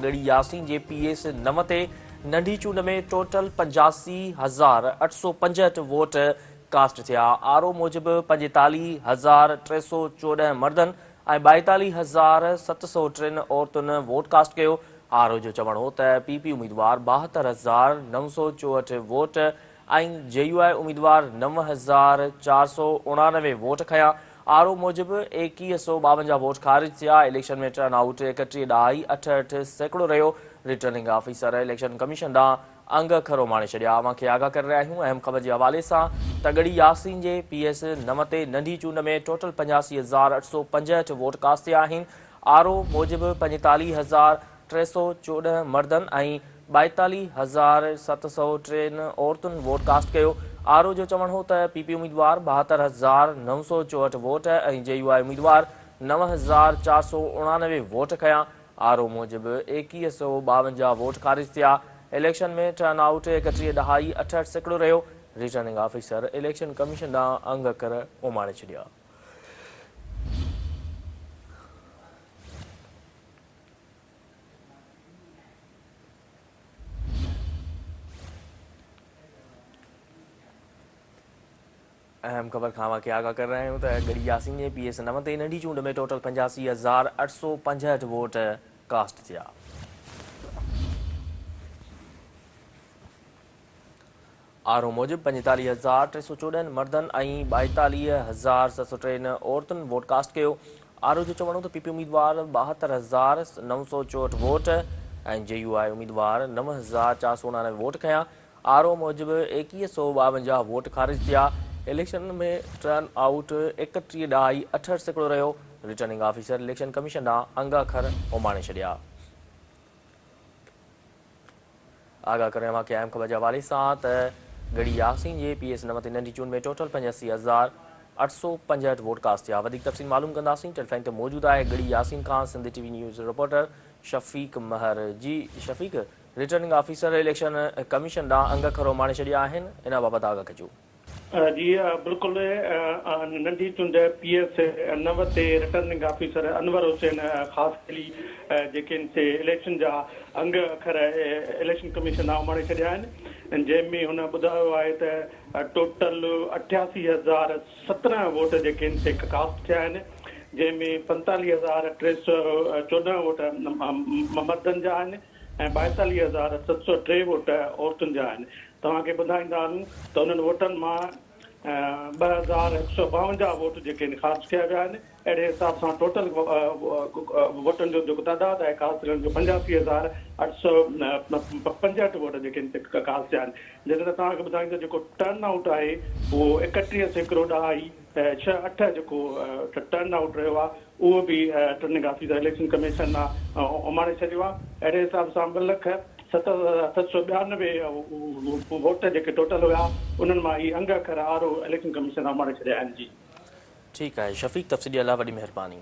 गढ़ी यासीन जे PS 9 ते नंढी चूंड में टोटल 85,865 वोट कास्ट थिया। आरो मूजिब 45,314 मर्दनि ऐं 42,703 औरतुनि वोट कास्ट कयो। आरो जो चवणु हो त PP उम्मीदवार 72,964 वोट ऐं JUI उम्मीदवार 9,489 वोट खया। आरो मूजिब 2152 वोट ख़ारिज थिया। इलेक्शन में टर्न आउट 31.68% रहियो। रिटर्निंग ऑफिसर इलेक्शन कमीशन ॾांहुं अंग खरो माणे छॾिया। अव्हांखे आगाह करे रहिया आहियूं अहम ख़बर जे हवाले सां त गढ़ी यासीन जे PS 9 ते नंढी चूंड में टोटल 85,865 वोट कास्ट थिया आहिनि। आरो मूजिब 45,314 मर्दनि ऐं 42,703 औरतुनि वोट कास्ट कयो। आरो जो चवणु हो त PP उम्मीदवार 72,964 वोट ऐं JUI उम्मीदवार 9,489 वोट खया। आरो मूजिब 2152 वोट ख़ारिज थिया। इलेक्शन में टर्न आउट 31.68% रहियो। रिटर्निंग ऑफिसर इलेक्शन कमीशन ॾांहुं अंग कर ओमाणे छॾिया। अहम ख़बर खां अव्हांखे आगाह करे रहिया आहियूं त गढ़ी यासीन जे PS 9 ते नंढी चूंड में टोटल 85,865 वोट कास्ट थिया। आरो मूजिब 45,314 मर्दनि ऐं 42,703 औरतुनि वोट कास्ट कयो। आरो जो चवणो त PP उम्मीदवार 72,964 वोट ऐं JUI उम्मीदवार 9,489 वोट खया। आरो मूजिब 2152 वोट ख़ारिज थिया। इलेक्शन में टर्न आउट 31.68% रहियो। रिटर्निंग ऑफिसर इलेक्शन कमीशन ॾांहुं अंग अखर ओमाणे छॾिया। आगाह करें अव्हांखे अहम ख़बर जे हवाले सां त गढ़ी यासीन जे PS 9 ते नंढी चूंड में टोटल 85,865 वोट कास्ट थिया। वधीक तफ़सील मालूम कंदासीं। टेलीफोन ते मौजूदु आहे Garhi Yasin Khan Sindh TV news reporter Shafiq Mahar. जी Shafiq, returning officer election commission ॾांहुं अंग खरो माणे छॾिया आहिनि, इन बाबति आगाह कजो। जी बिल्कुलु नंढी चूंड PS 9 ते रिटर्निंग ऑफिसर अनवर हुसैन ख़ासि जेके इलेक्शन जा अंग अखर इलेक्शन कमीशन ॾांहुं माणे छॾिया आहिनि, जंहिंमें हुन ॿुधायो आहे त टोटल 88,017 वोट जेके कास्ट थिया आहिनि, जंहिंमें 45,314 वोट मर्दनि जा आहिनि ऐं 42,703 वोट औरतुनि जा आहिनि। तव्हांखे ॿुधाईंदा आहियूं त उन्हनि वोटनि मां 2,152 वोट जेके ख़ारिज कया विया आहिनि। अहिड़े हिसाब सां टोटल वोटनि जो जेको तइदाद आहे ख़ासि जो 85,865 वोट जेके ख़ासि थिया आहिनि। जेकॾहिं तव्हांखे ॿुधाईं त जेको टर्न आउट आहे उहो 31.68% जेको टर्न आउट रहियो आहे, उहो बि रिटर्निंग ऑफिसर इलेक्शन कमीशन ओमाणे छॾियो आहे। अहिड़े हिसाब सां 2,792 वोट जेके टोटल हुआ, उन्हनि मां ही अंग अखर आरो इलेक्शन कमीशन ओमाणे छॾिया आहिनि। जी ठीकु आहे शफ़ीक, तफ़सील लाइ वॾी महिरबानी।